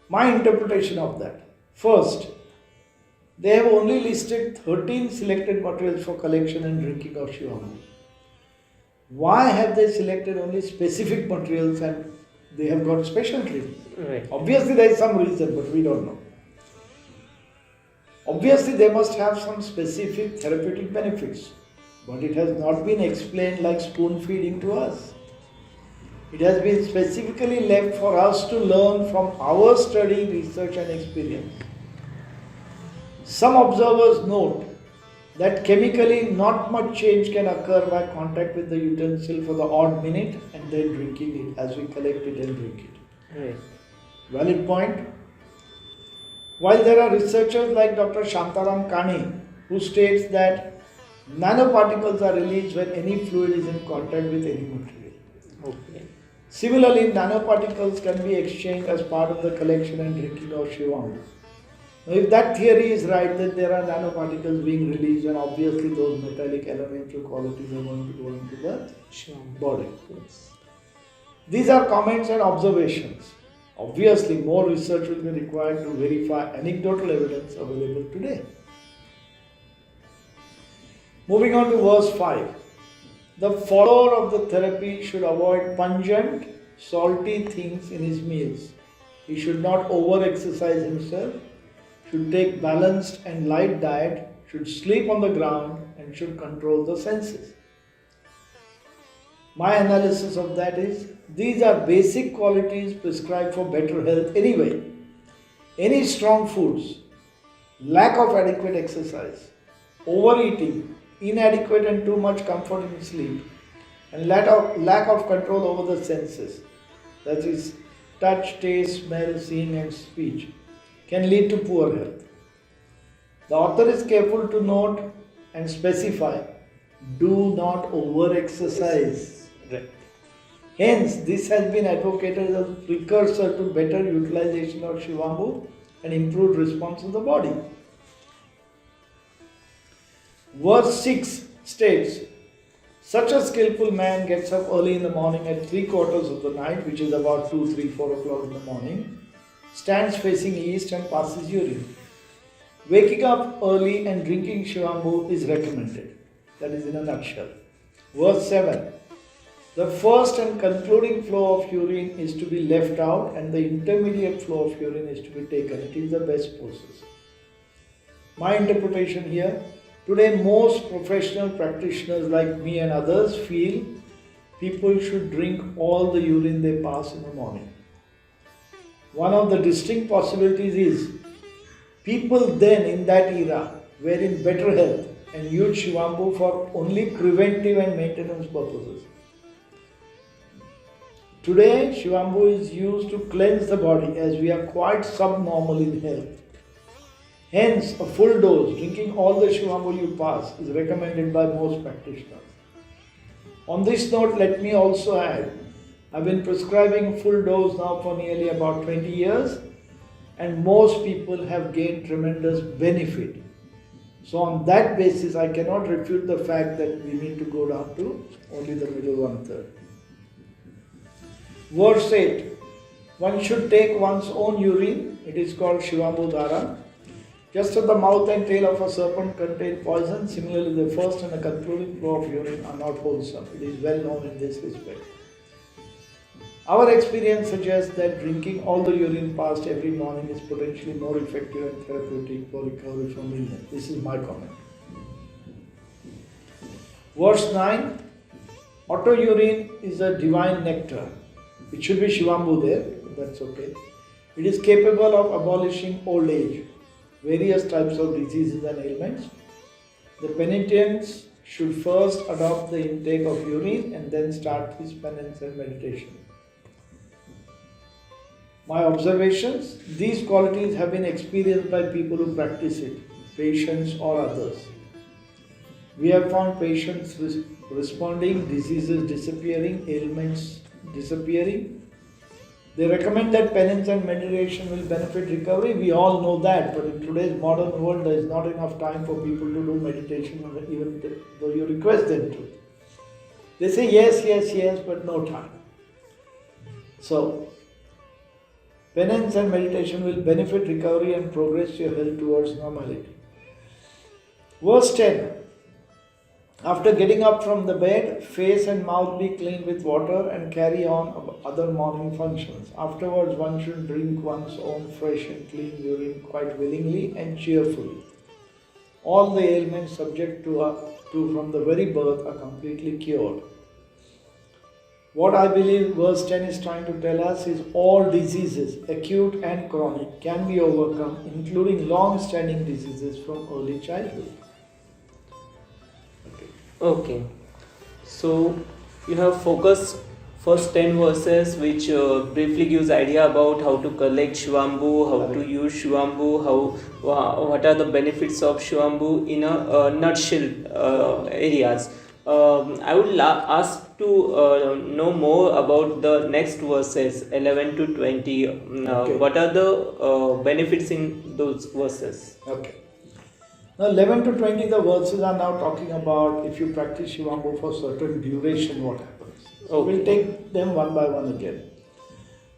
My interpretation of that. First, they have only listed 13 selected materials for collection and drinking of Shivambu. Why have they selected only specific materials and they have got special treatment? Right. Obviously, there is some reason, but we don't know. Obviously, they must have some specific therapeutic benefits, but it has not been explained like spoon feeding to us. It has been specifically left for us to learn from our study, research, and experience. Some observers note that chemically not much change can occur by contact with the utensil for the odd minute and then drinking it as we collect it and drink it. Right. Valid point. While there are researchers like Dr. Shantaram Kani who states that nanoparticles are released when any fluid is in contact with any material. Okay. Similarly, nanoparticles can be exchanged as part of the collection and drinking of Shivambu. Now, if that theory is right, then there are nanoparticles being released and obviously those metallic elemental qualities are going to go into the body. Yes. These are comments and observations. Obviously, more research will be required to verify anecdotal evidence available today. Moving on to verse 5. The follower of the therapy should avoid pungent, salty things in his meals. He should not over-exercise himself, should take balanced and light diet, should sleep on the ground, and should control the senses. My analysis of that is, these are basic qualities prescribed for better health anyway. Any strong foods, lack of adequate exercise, overeating, inadequate and too much comfort in sleep, and lack of control over the senses, that is touch, taste, smell, seeing and speech, can lead to poor health. The author is careful to note and specify, do not over-exercise. Right. Hence, this has been advocated as a precursor to better utilization of Shivambu and improved response of the body. Verse 6 states, such a skillful man gets up early in the morning at 3/4 of the night, which is about 2, 3, 4 o'clock in the morning, stands facing east and passes urine. Waking up early and drinking Shivambu is recommended. That is in a nutshell. Verse 7. The first and concluding flow of urine is to be left out and the intermediate flow of urine is to be taken. It is the best process. My interpretation here, today most professional practitioners like me and others feel people should drink all the urine they pass in the morning. One of the distinct possibilities is people then in that era were in better health and used Shivambu for only preventive and maintenance purposes. Today, Shivambu is used to cleanse the body as we are quite subnormal in health. Hence, a full dose, drinking all the Shivambu you pass, is recommended by most practitioners. On this note, let me also add, I've been prescribing full dose now for nearly about 20 years and most people have gained tremendous benefit. So on that basis, I cannot refute the fact that we need to go down to only the middle 1/3. Verse 8. One should take one's own urine. It is called Shivambu Dhara. Just as the mouth and tail of a serpent contain poison, similarly the first and the concluding flow of urine are not wholesome. It is well known in this respect. Our experience suggests that drinking all the urine passed every morning is potentially more effective and therapeutic for recovery from illness. This is my comment. Verse 9. Auto-urine is a divine nectar. It should be Shivambu there, that's okay. It is capable of abolishing old age, various types of diseases and ailments. The penitent should first adopt the intake of urine and then start his penance and meditation. My observations, these qualities have been experienced by people who practice it, patients or others. We have found patients responding, diseases disappearing, ailments disappearing. They recommend that penance and meditation will benefit recovery. We all know that, but in today's modern world, there is not enough time for people to do meditation, even though you request them to. They say yes, yes, yes, but no time. So, Penance and meditation will benefit recovery and progress your health towards normality. Verse 10. After getting up from the bed, face and mouth be cleaned with water and carry on other morning functions. Afterwards, one should drink one's own fresh and clean urine quite willingly and cheerfully. All the ailments subject to from the very birth are completely cured. What I believe verse 10 is trying to tell us is all diseases, acute and chronic, can be overcome, including long-standing diseases from early childhood. Okay, so you have focused first 10 verses which briefly gives idea about how to collect Shivambu, how to use Shivambu, what are the benefits of Shivambu in a nutshell areas. I would ask to know more about the next verses 11 to 20. Okay. What are the benefits in those verses? Okay. Now 11 to 20 the verses are now talking about if you practice Shivambu for certain duration what happens. So Okay. we'll take them one by one again.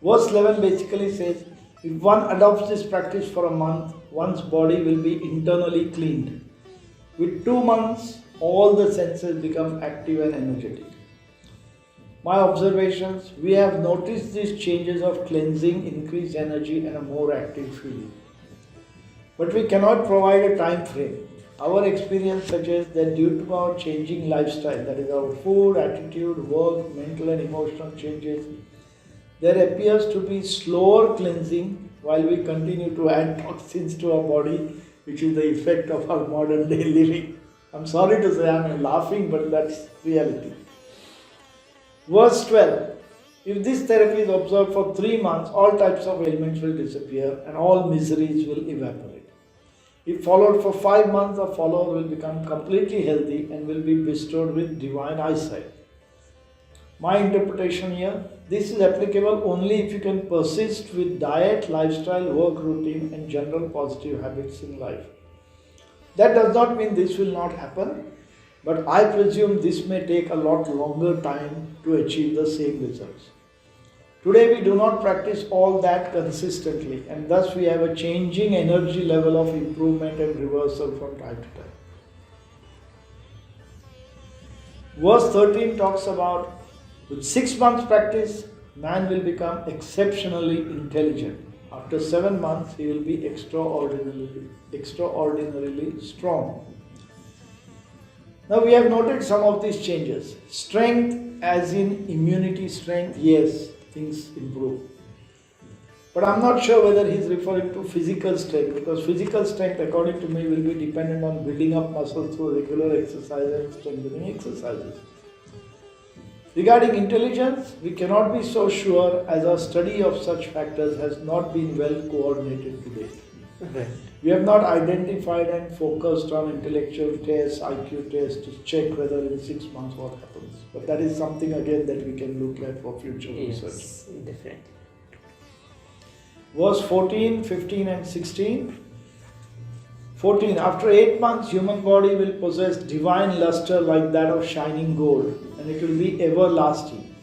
Verse 11 basically says if one adopts this practice for a month, one's body will be internally cleaned. With 2 months, all the senses become active and energetic. My observations, we have noticed these changes of cleansing, increased energy and a more active feeling. But we cannot provide a time frame. Our experience suggests that due to our changing lifestyle, that is our food, attitude, work, mental and emotional changes, there appears to be slower cleansing while we continue to add toxins to our body, which is the effect of our modern day living. I'm sorry to say I'm laughing, but that's reality. Verse 12. If this therapy is observed for 3 months, all types of ailments will disappear and all miseries will evaporate. If followed for 5 months, the follower will become completely healthy and will be bestowed with divine eyesight. My interpretation here, this is applicable only if you can persist with diet, lifestyle, work routine and general positive habits in life. That does not mean this will not happen, but I presume this may take a lot longer time to achieve the same results. Today we do not practice all that consistently and thus we have a changing energy level of improvement and reversal from time to time. Verse 13 talks about with 6 months practice, man will become exceptionally intelligent. After 7 months, he will be extraordinarily strong. Now we have noted some of these changes. Strength as in immunity strength, yes, things improve. But I'm not sure whether he's referring to physical strength because physical strength according to me will be dependent on building up muscles through regular exercise and strengthening exercises. Regarding intelligence, we cannot be so sure as our study of such factors has not been well coordinated to date. Right. We have not identified and focused on intellectual tests, IQ tests to check whether in 6 months what happens. But that is something again that we can look at for future research. Yes, definitely. Verse 14, 15 and 16. 14. After 8 months, human body will possess divine luster like that of shining gold and it will be everlasting.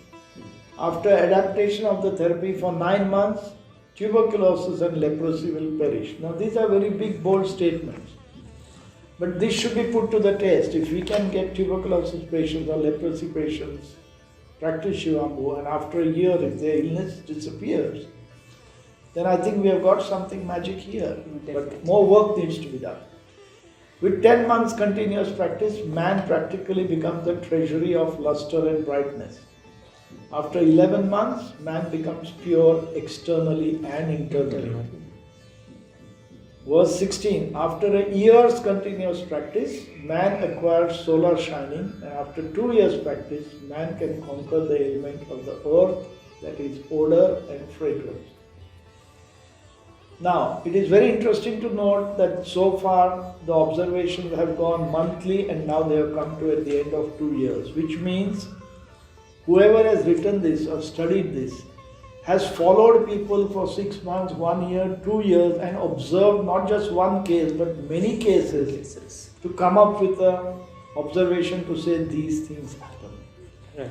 After adaptation of the therapy for 9 months, tuberculosis and leprosy will perish. Now these are very big bold statements. But this should be put to the test. If we can get tuberculosis patients or leprosy patients practice Shivambu and after a year if their illness disappears, then I think we have got something magic here. But more work needs to be done. With 10 months continuous practice, man practically becomes the treasury of luster and brightness. After 11 months, man becomes pure externally and internally. Verse 16. After a year's continuous practice, man acquires solar shining and after 2 years practice, man can conquer the element of the earth, that is odor and fragrance. Now, it is very interesting to note that so far the observations have gone monthly and now they have come to at the end of 2 years, which means whoever has written this or studied this has followed people for 6 months, 1 year, 2 years and observed not just one case but many cases to come up with an observation to say these things happen. Right.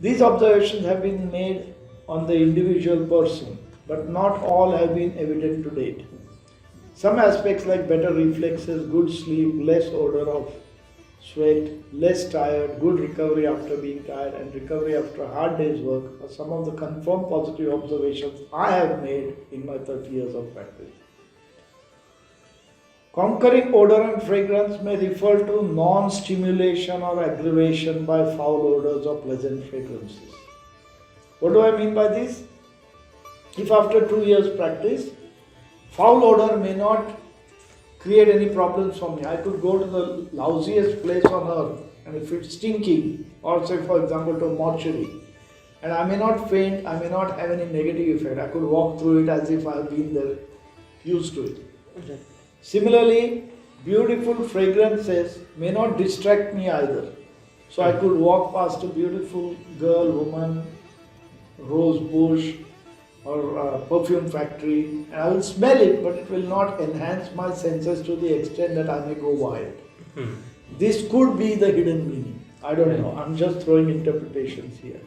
These observations have been made on the individual person. but not all have been evident to date. Some aspects like better reflexes, good sleep, less odor of sweat, less tired, good recovery after being tired, and recovery after a hard day's work are some of the confirmed positive observations I have made in my 30 years of practice. Conquering odor and fragrance may refer to non-stimulation or aggravation by foul odors or pleasant fragrances. What do I mean by this? If after 2 years practice, foul odor may not create any problems for me. I could go to the lousiest place on earth, and if it's stinking, or say for example to a mortuary, and I may not faint, I may not have any negative effect. I could walk through it as if I have been there, used to it. Okay. Similarly, beautiful fragrances may not distract me either. So I could walk past a beautiful girl, woman, rose bush, or a perfume factory, and I will smell it, but it will not enhance my senses to the extent that I may go wild. This could be the hidden meaning. I don't know. I'm just throwing interpretations here.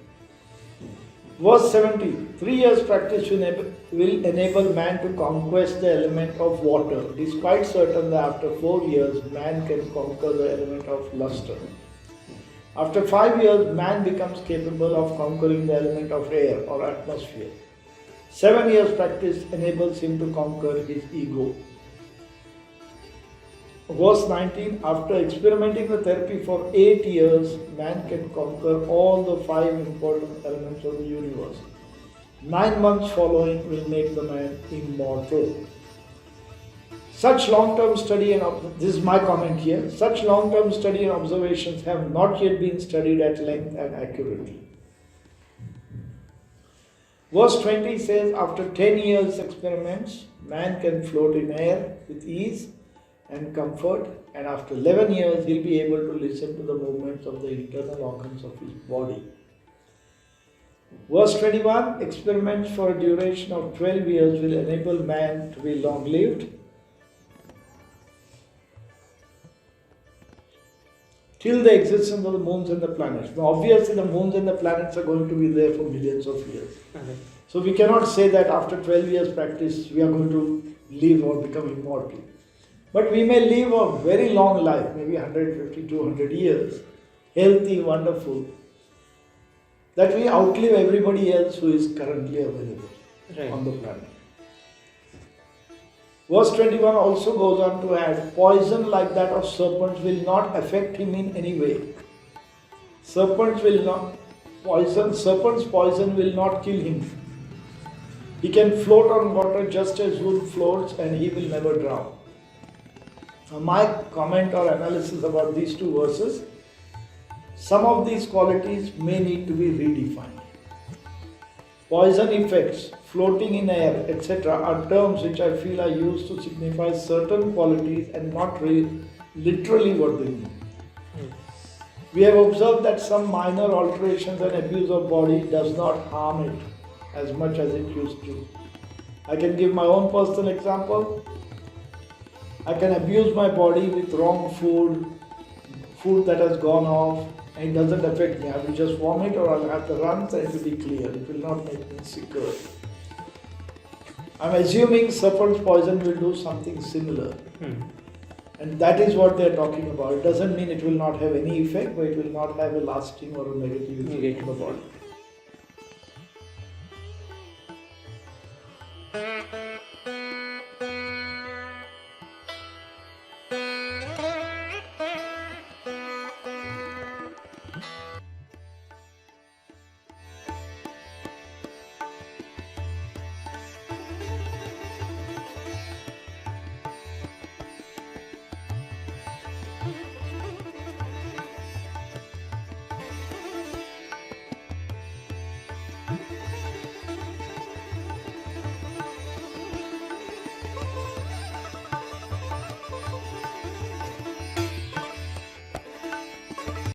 Verse 70. 3 years practice will enable man to conquest the element of water. It is quite certain that after 4 years, man can conquer the element of luster. After 5 years, man becomes capable of conquering the element of air or atmosphere. 7 years practice enables him to conquer his ego. Verse 19, after experimenting the therapy for 8 years, man can conquer all the 5 important elements of the universe. 9 months following will make the man immortal. Such long-term study and this is my comment here. Such long-term study and observations have not yet been studied at length and accurately. Verse 20 says, after 10 years experiments, man can float in air with ease and comfort, and after 11 years he'll be able to listen to the movements of the internal organs of his body. Verse 21, experiments for a duration of 12 years will enable man to be long-lived, till the existence of the moons and the planets. Now obviously the moons and the planets are going to be there for millions of years. Okay. So we cannot say that after 12 years practice we are going to live or become immortal. But we may live a very long life, maybe 150, 200 years, healthy, wonderful, that we outlive everybody else who is currently available on the planet. Verse 21 also goes on to add, poison like that of serpents will not affect him in any way. Serpent's poison will not kill him. He can float on water just as wood floats, and he will never drown. Now my comment or analysis about these two verses, some of these qualities may need to be redefined. Poison effects, floating in air, etc. are terms which I feel are used to signify certain qualities and not literally what they mean. We have observed that some minor alterations and abuse of body does not harm it as much as it used to. I can give my own personal example. I can abuse my body with wrong food that has gone off, and it doesn't affect me. I will just vomit or I'll have the runs and it will be clear. It will not make me sicker. I'm assuming serpent's poison will do something similar. And that is what they are talking about. It doesn't mean it will not have any effect, but it will not have a lasting or a negative effect on the body.